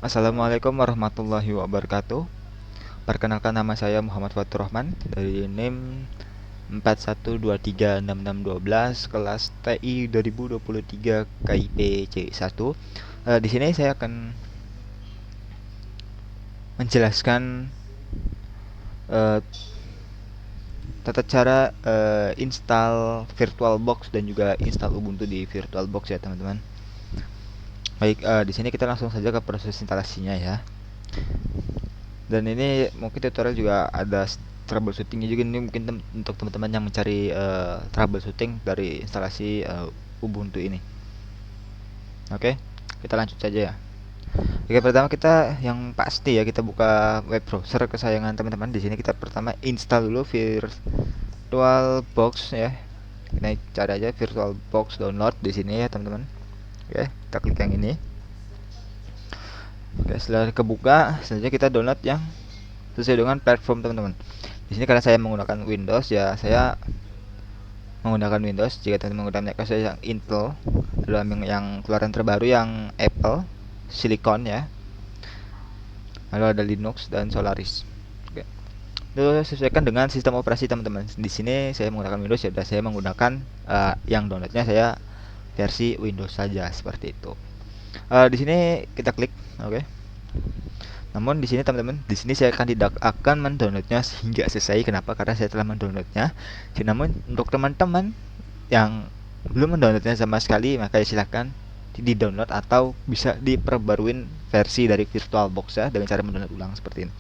Assalamualaikum warahmatullahi wabarakatuh. Perkenalkan, nama saya Muhammad Fatur Rahman dari NIM 41236612 kelas TI 2023 KIP C1. Di sini saya akan menjelaskan eh, tata cara install VirtualBox dan juga install Ubuntu di VirtualBox ya teman-teman. Baik, di sini kita langsung saja ke proses instalasinya ya. Dan ini mungkin tutorial juga ada troubleshootingnya juga, ini mungkin untuk teman-teman yang mencari troubleshooting dari instalasi Ubuntu ini. Oke, kita lanjut saja ya. Oke, pertama kita yang pasti ya, kita buka web browser kesayangan teman-teman. Di sini kita pertama install dulu VirtualBox ya. Kita cari aja VirtualBox download di sini ya teman-teman. Oke, kita klik yang ini. Oke, setelah kebuka, selanjutnya kita download yang sesuai dengan platform teman-teman. Di sini karena saya menggunakan Windows ya, saya menggunakan Windows. Jika teman menggunakan Mac, saya yang Intel, dalam yang keluaran terbaru yang Apple Silicon ya. Lalu ada Linux dan Solaris. Oke. Itu sesuaikan dengan sistem operasi teman-teman. Di sini saya menggunakan Windows ya, saya menggunakan yang downloadnya saya versi Windows saja seperti itu. Di sini kita klik, oke. Namun di sini teman-teman, di sini saya tidak akan mendownloadnya hingga selesai. Kenapa? Karena saya telah mendownloadnya. Namun untuk teman-teman yang belum mendownloadnya sama sekali, maka silahkan di-download atau bisa diperbaruin versi dari VirtualBox ya dengan cara mendownload ulang seperti ini.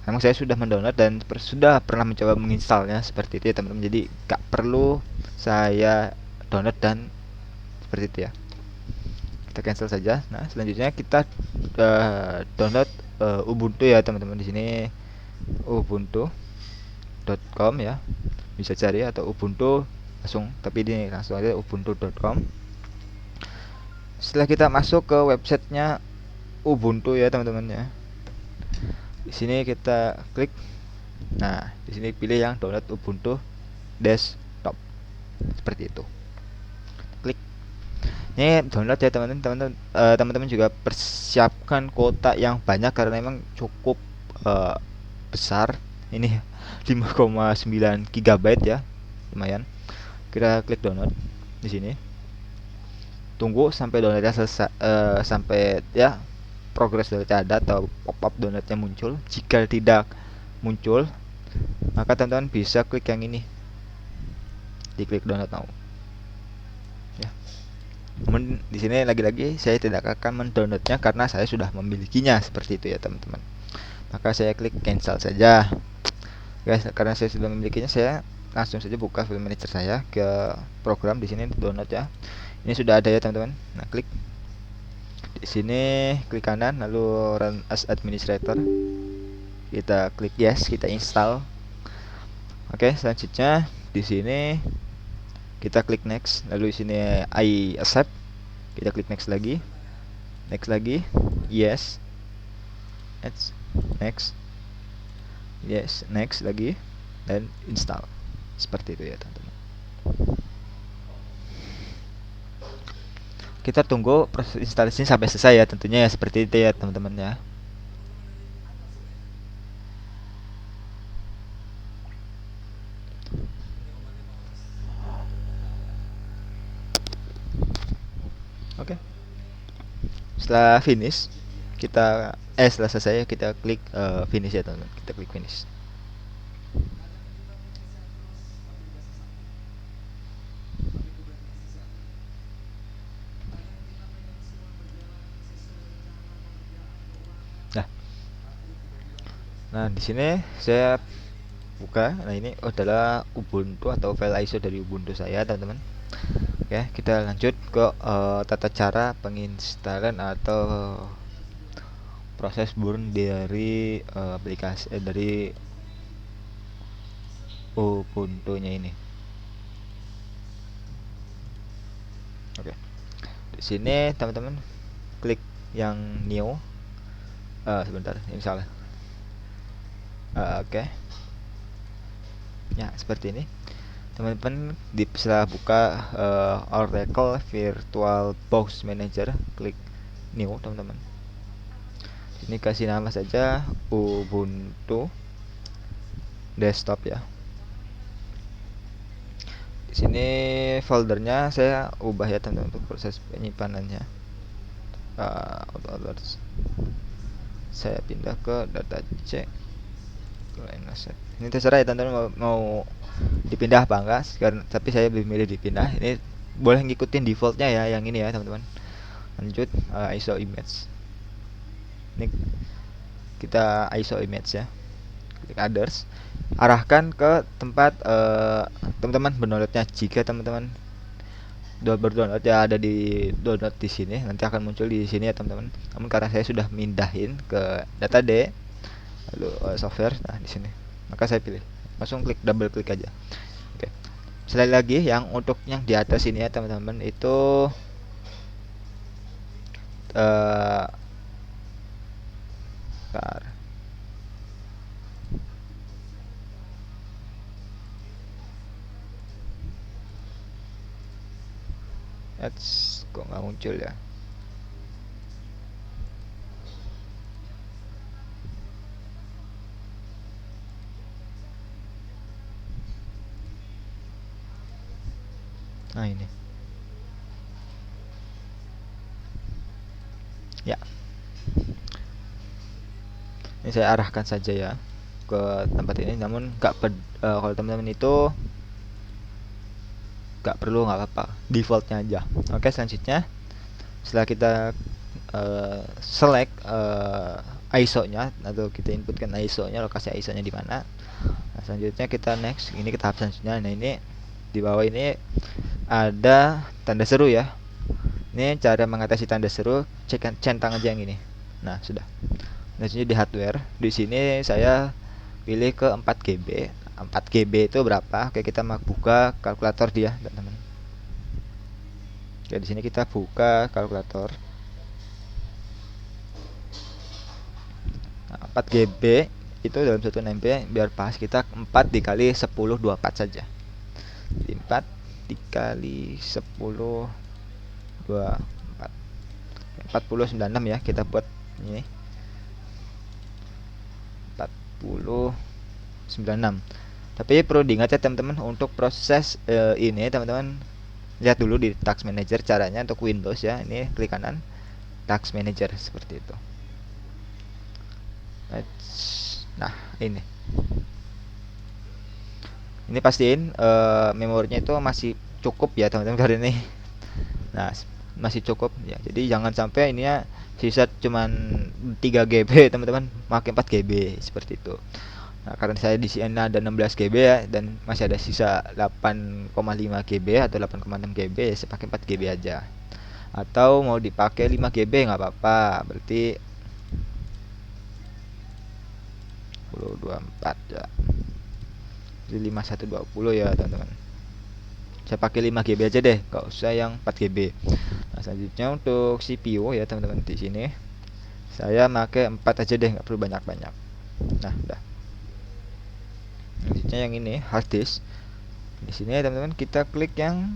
Memang saya sudah mendownload dan sudah pernah mencoba menginstalnya seperti itu ya teman-teman. Jadi gak perlu saya download dan seperti itu ya. Kita cancel saja. Nah, selanjutnya kita download Ubuntu ya teman-teman. Di sini ubuntu.com ya, bisa cari, atau Ubuntu langsung, tapi ini langsung aja ubuntu.com. Setelah kita masuk ke websitenya Ubuntu ya teman-teman ya, di sini kita klik. Nah, di sini pilih yang download Ubuntu desktop seperti itu. Klik. Ini download ya teman-teman. Teman-teman juga persiapkan kuota yang banyak karena memang cukup besar. Ini 5,9 GB ya, lumayan. Kita klik download di sini. Tunggu sampai downloadnya selesai, sampai ya progres downloadnya ada atau pop-up downloadnya muncul. Jika tidak muncul, maka teman-teman bisa klik yang ini, diklik download now. Ya. Namun di sini lagi-lagi saya tidak akan mendownloadnya karena saya sudah memilikinya seperti itu ya teman-teman. Maka saya klik cancel saja. Guys, karena saya sudah memilikinya, saya langsung saja buka file manager saya ke program. Di sini download ya. Ini sudah ada ya teman-teman. Nah, klik di sini, klik kanan lalu run as administrator. Kita klik yes, kita install. Oke, selanjutnya di sini kita klik next, lalu di sini I accept. Kita klik next lagi. Next lagi. Yes. Next. Yes, next lagi dan install. Seperti itu ya teman-teman. Kita tunggu proses instalasinya sampai selesai ya tentunya ya, seperti itu ya teman-teman ya. Oke. Setelah finish, setelah selesai kita klik finish ya teman-teman. Kita klik finish. Nah, di sini saya buka. Nah, ini adalah Ubuntu atau file ISO dari Ubuntu saya teman-teman. Oke, kita lanjut ke tata cara penginstalan atau proses burn dari aplikasi dari Ubuntu-nya ini. Oke. Di sini teman-teman klik yang new. Sebentar, ini salah. Oke. Ya, seperti ini. Teman-teman setelah buka Oracle VirtualBox Manager, klik new teman-teman. Ini kasih nama saja Ubuntu desktop ya. Di sini foldernya saya ubah ya teman-teman untuk proses penyimpanannya. Others. Saya pindah ke data C. Ini terserah ya teman-teman mau dipindah apa enggak, tapi saya lebih milih dipindah. Ini boleh ngikutin defaultnya ya, yang ini ya teman-teman. Lanjut ISO image. Ini kita ISO image ya. Klik others. Arahkan ke tempat teman-teman berdownloadnya. Jika teman-teman berdownload ya ada di download di sini, nanti akan muncul di sini ya teman-teman. Namun karena saya sudah mindahin ke data D, lalu software, nah di sini, maka saya pilih langsung klik, double klik aja. Oke, sekali lagi yang untuk yang di atas ini ya teman-teman, itu bentar. Kok nggak muncul ya? Nah ini ya, ini saya arahkan saja ya ke tempat ini. Namun kalau teman-teman itu nggak perlu, nggak apa-apa, defaultnya aja. Oke, selanjutnya setelah kita select ISO-nya atau kita inputkan ISO-nya, lokasi ISO-nya di mana. Nah, selanjutnya kita next, ini ke tahap selanjutnya. Nah, ini di bawah ini ada tanda seru ya. Ini cara mengatasi tanda seru, centang aja yang ini. Nah, sudah. Selanjutnya di hardware, di sini saya pilih ke 4 GB. 4 GB itu berapa? Oke, kita mau buka kalkulator dia, teman-teman. Oke, di sini kita buka kalkulator. 4 GB itu dalam 1 MB, biar pas kita 4 dikali 10 24 saja. Jadi 4 dikali 10 24 4096 ya, kita buat ini 4096. Tapi perlu diingat ya teman-teman, untuk proses ini teman-teman lihat dulu di Task Manager caranya untuk Windows ya. Ini klik kanan Task Manager seperti itu. Nah, ini pastiin memorinya itu masih cukup ya teman-teman kali ini. Nah, masih cukup ya. Jadi jangan sampai ininya sisa cuman 3 GB teman-teman, pakai 4 GB seperti itu. Nah, karena saya di sini ada 16 GB ya, dan masih ada sisa 8,5 GB atau 8,6 GB, ya saya pakai 4 GB aja. Atau mau dipakai 5 GB nggak apa-apa, berarti 1024 ya. Jadi 5120 ya teman-teman. Saya pakai 5 GB aja deh, nggak usah yang 4 GB. Nah, selanjutnya untuk CPU ya teman-teman, di sini saya pakai 4 aja deh, nggak perlu banyak-banyak. Nah, udah. Selanjutnya yang ini hard disk. Di sini ya teman-teman, kita klik yang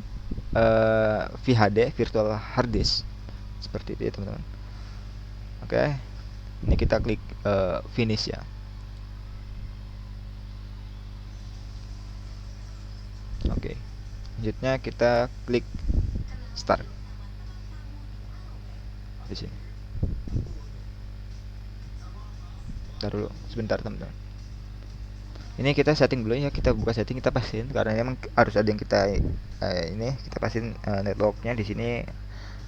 VHD, virtual hard disk, seperti itu ya teman-teman. Oke, ini kita klik finish ya. Oke, selanjutnya kita klik start di sini. Bentar dulu, sebentar teman-teman. Ini kita setting dulu ya, kita buka setting, kita pastiin karena memang harus ada yang kita ini kita pastiin networknya di sini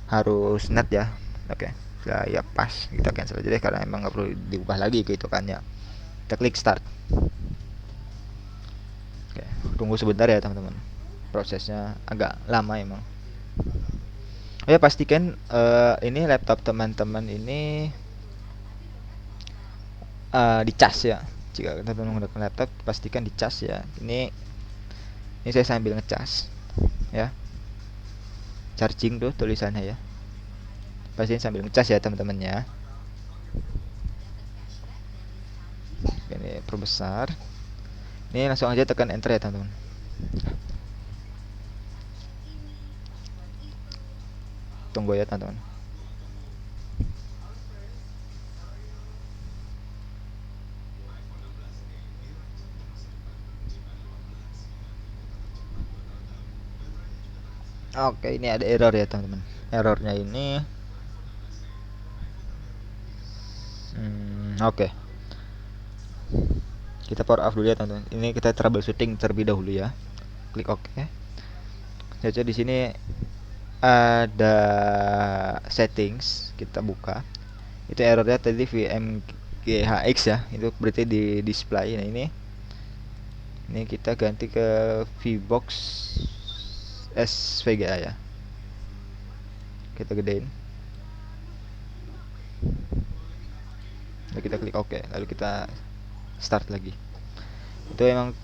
harus net ya. Oke, ya pas, kita cancel aja deh karena emang nggak perlu diubah lagi kehitungannya. Kita klik start. Oke, tunggu sebentar ya teman-teman, prosesnya agak lama emang. Oh ya, pastikan ini laptop teman-teman ini dicas ya. Jika teman-teman menggunakan laptop, pastikan dicas ya. Ini saya sambil ngecas ya, charging tuh tulisannya ya, pastiin sambil ngecas ya teman-temannya. Ini perbesar, ini langsung aja tekan enter ya teman-teman. Tunggu ya teman-teman. Oke, ini ada error ya teman-teman. Errornya ini oke. Kita power off dulu ya teman-teman. Ini kita troubleshooting terlebih dahulu ya. Klik oke. Jadi di sini ada settings, kita buka. Itu errornya tadi VMGHX ya, itu berarti di display. Nah ini kita ganti ke VBox SVGA ya. Kita gedein. Lalu kita klik OK, lalu kita start lagi. Itu emang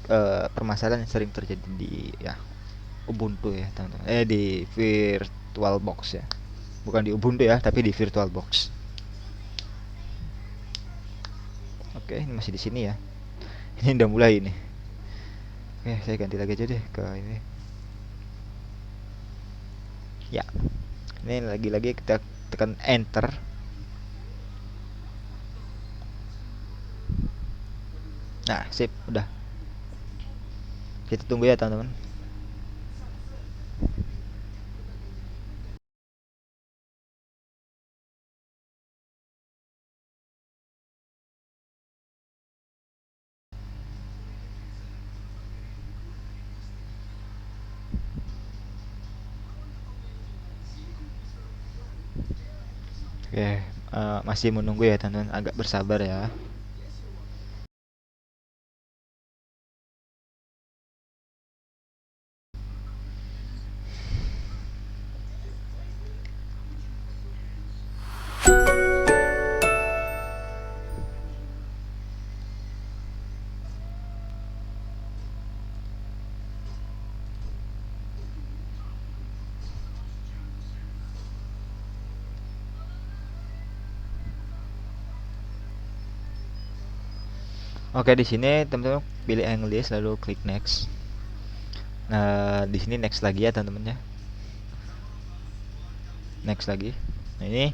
permasalahan yang sering terjadi di ya Ubuntu ya teman-teman. Di VirtualBox ya. Bukan di Ubuntu ya, tapi di VirtualBox. Oke, ini masih di sini ya. Ini udah mulai ini. Oke, saya ganti lagi aja deh ke ini. Ya. Ini lagi-lagi kita tekan enter. Nah, sip, udah. Kita tunggu ya, teman-teman. Oke, masih menunggu ya, teman-teman. Agak bersabar ya. Oke, di sini teman-teman pilih English lalu klik next. Nah, di sini next lagi ya, teman-teman ya. Next lagi. Nah, ini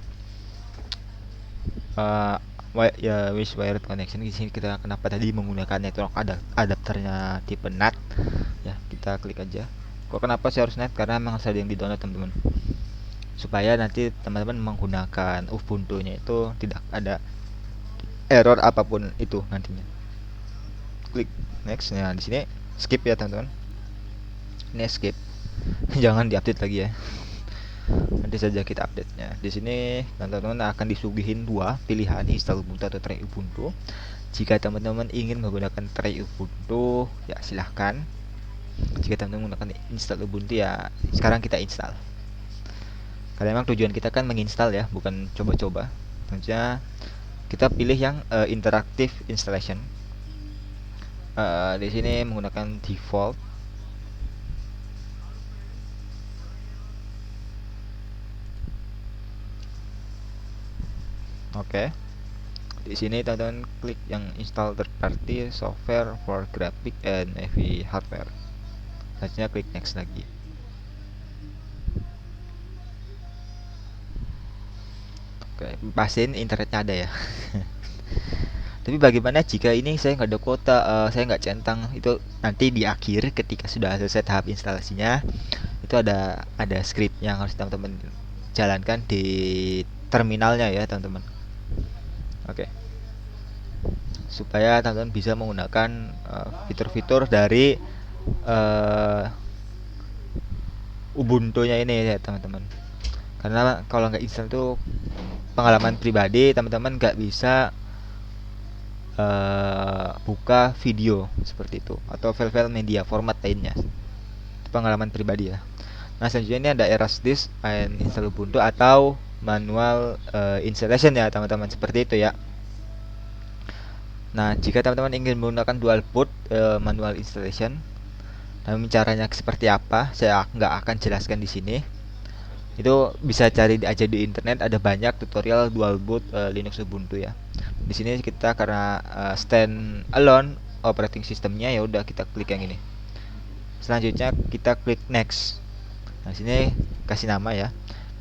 ya wish wired connection. Di sini kita kenapa tadi menggunakan network adapternya tipe NAT ya, kita klik aja. Kok kenapa sih harus NAT? Karena memang ada yang di download teman-teman, supaya nanti teman-teman menggunakan Ubuntu-nya itu tidak ada error apapun itu nantinya. Klik next. Nah, di sini skip ya teman-teman. Ini skip. Jangan diupdate lagi ya. Nanti saja kita update-nya. Di sini teman-teman akan disuguhin dua pilihan, install Ubuntu atau try Ubuntu. Jika teman-teman ingin menggunakan try Ubuntu, ya silahkan. Jika teman-teman menggunakan install Ubuntu, ya sekarang kita install. Karena memang tujuan kita kan menginstal ya, bukan coba-coba. Tentunya kita pilih yang interactive installation. Di sini menggunakan default. Oke. Di sini teman-teman klik yang install third party software for graphic and AV hardware. Selanjutnya klik next lagi. Oke, pastiin internetnya ada ya. Tapi bagaimana jika ini saya nggak ada kuota, saya nggak centang, itu nanti di akhir ketika sudah selesai tahap instalasinya, itu ada script yang harus teman-teman jalankan di terminalnya ya teman-teman. Oke, supaya teman-teman bisa menggunakan fitur-fitur dari Ubuntu-nya ini ya teman-teman. Karena kalau nggak install itu pengalaman pribadi teman-teman nggak bisa buka video seperti itu atau file-file media format lainnya. Itu pengalaman pribadi ya. Nah, selanjutnya ini ada erase disk and install Ubuntu atau manual installation ya teman-teman, seperti itu ya. Nah, jika teman-teman ingin menggunakan dual boot manual installation, namun caranya seperti apa saya nggak akan jelaskan di sini. Itu bisa cari aja di internet, ada banyak tutorial dual boot Linux Ubuntu ya. Di sini kita karena stand alone operating systemnya, ya udah kita klik yang ini. Selanjutnya kita klik next. Nah, sini kasih nama ya.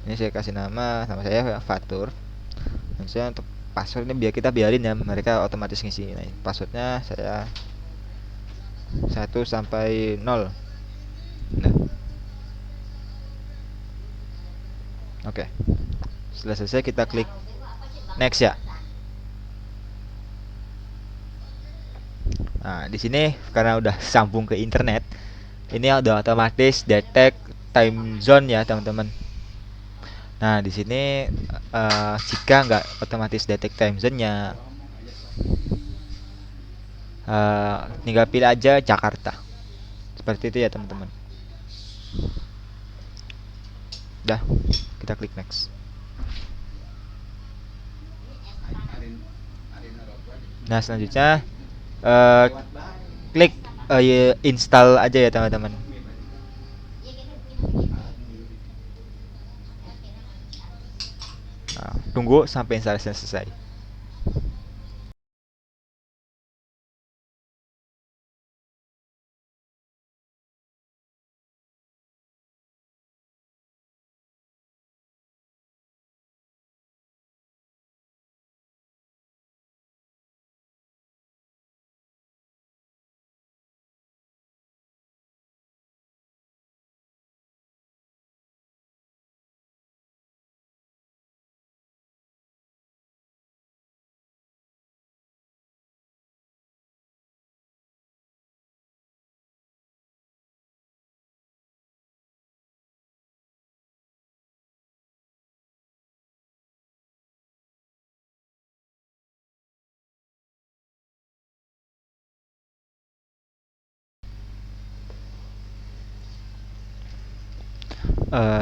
Ini saya kasih nama saya Fatur. Dan saya untuk password ini kita biarin ya, mereka otomatis ngisi. Nah, passwordnya saya 1 sampai 0. Nah, Oke, setelah selesai kita klik next ya. Nah, di sini karena udah sambung ke internet, ini udah otomatis detect time zone ya teman-teman. Nah, di sini jika nggak otomatis detect time zone-nya, tinggal pilih aja Jakarta. Seperti itu ya teman-teman. Dah, kita klik next. Nah, selanjutnya eh, klik install aja ya teman-teman. Nah, tunggu sampai instalasi selesai.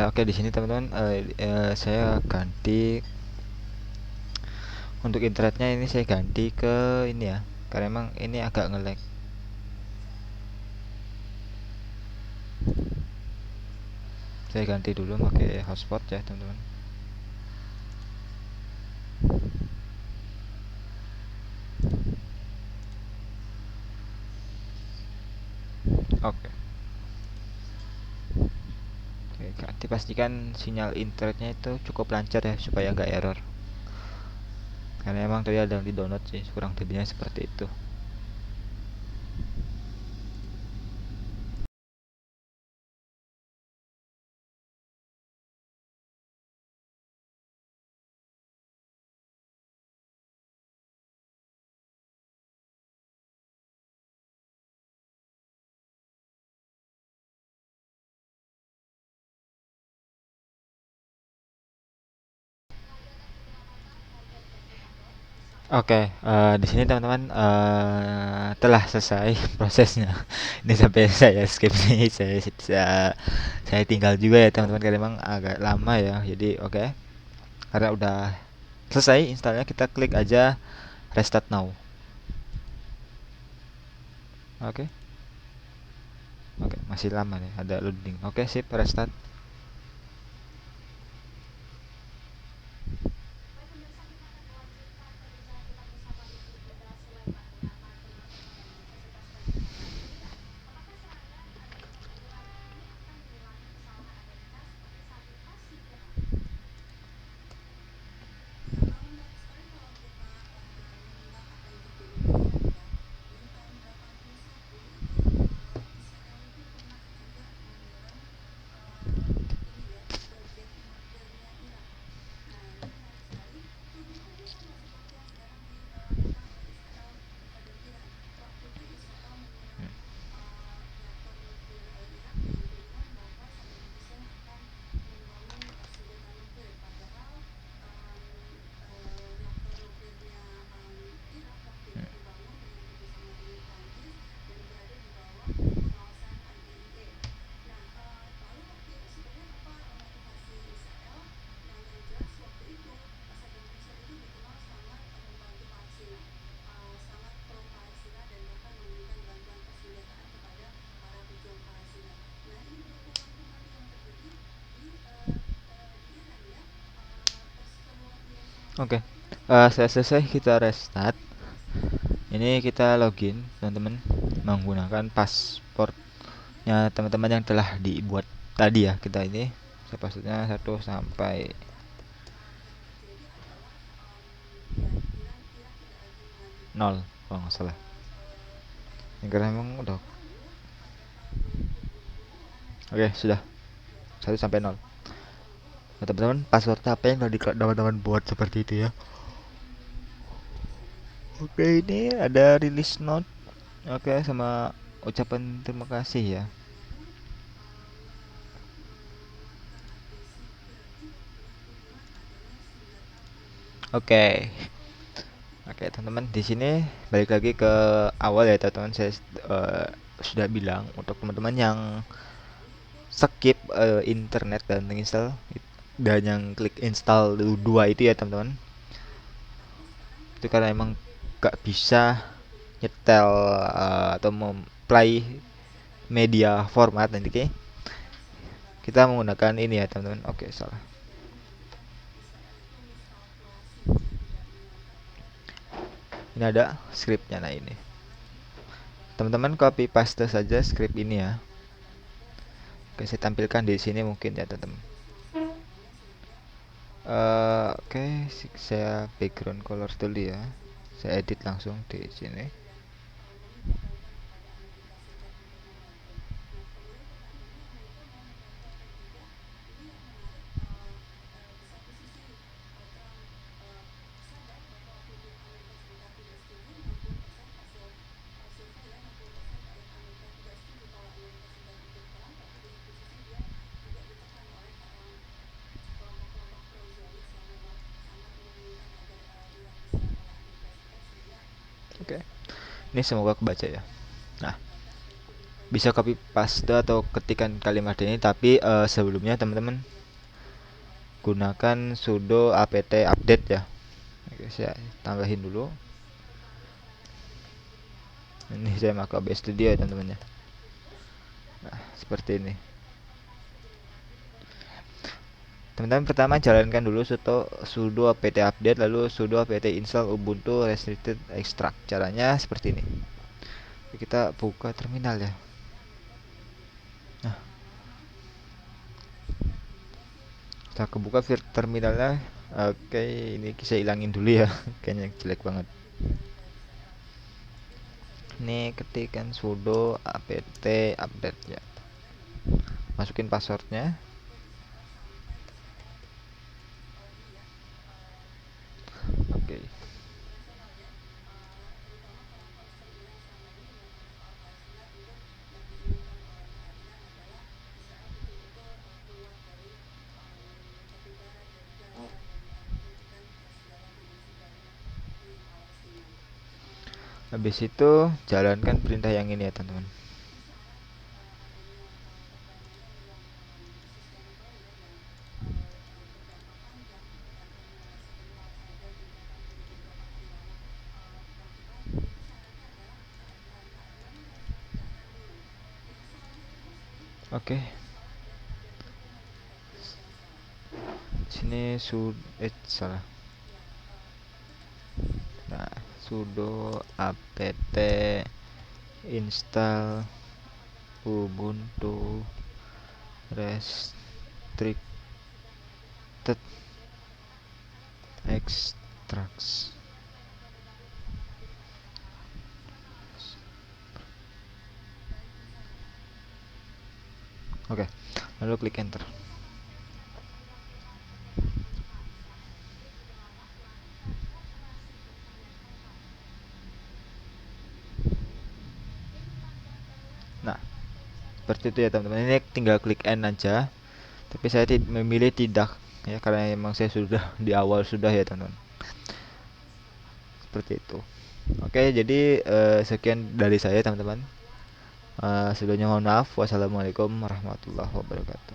Oke, di sini teman-teman, saya ganti untuk internetnya, ini saya ganti ke ini ya, karena emang ini agak nge-lag. Saya ganti dulu pakai hotspot ya teman-teman. Oke. Oke, dipastikan sinyal internetnya itu cukup lancar ya supaya nggak error. Karena emang tadi ada yang di download sih, kurang lebihnya seperti itu. Oke, di sini teman-teman telah selesai prosesnya. Ini sampai saya skip nih, saya tinggal juga ya teman-teman karena memang agak lama ya. Jadi oke, karena udah selesai installnya, kita klik aja restart now. Oke, oke masih lama nih, ada loading. Oke sip, restart. Oke, saya selesai, kita restart. Ini kita login teman-teman menggunakan passwordnya teman-teman yang telah dibuat tadi ya. Kita ini saya passwordnya 1 sampai 0 kalau nggak salah. Ini karena memang udah. Oke, sudah 1 sampai 0. Nah, teman-teman, password apa yang tadi teman-teman buat seperti itu ya? Oke, ini ada release note. Oke, sama ucapan terima kasih ya. Oke. Oke, teman-teman, di sini balik lagi ke awal ya, teman-teman. Saya sudah bilang untuk teman-teman yang skip internet dan menginstal dan yang klik install dua itu ya, teman-teman. Itu karena emang gak bisa nyetel atau memplay media format nanti kita menggunakan ini ya, teman-teman. Oke, salah. Ini ada scriptnya, nah ini. Teman-teman copy paste saja script ini ya. Oke, saya tampilkan di sini mungkin ya, teman-teman. Oke, saya background color dulu ya. Saya edit langsung di sini. Oke, ini semoga kebaca ya. Nah, bisa copy paste atau ketikan kalimat ini, tapi sebelumnya teman-teman gunakan sudo apt update ya. Oke, saya tambahin dulu. Ini saya pakai OBS Studio ya, teman-teman ya. Nah, seperti ini. Teman-teman pertama jalankan dulu sudo apt update, lalu sudo apt install ubuntu restricted extract. Caranya seperti ini. Kita buka terminal ya. Nah, setelah kebuka terminalnya, oke, ini saya hilangin dulu ya. Kayaknya jelek banget. Ini ketikkan sudo apt update ya. Masukin passwordnya. Oke. Habis itu jalankan perintah yang ini ya, teman-teman. Oke. Sini salah. Nah, sudo apt install ubuntu restricted extracts. Oke, lalu klik enter. Nah, seperti itu ya, teman-teman. Ini tinggal klik end aja. Tapi saya memilih tidak ya, karena emang saya sudah di awal sudah ya, teman-teman. Seperti itu. Oke, jadi sekian dari saya, teman-teman. Sebelumnya mohon maaf. Wassalamualaikum warahmatullahi wabarakatuh.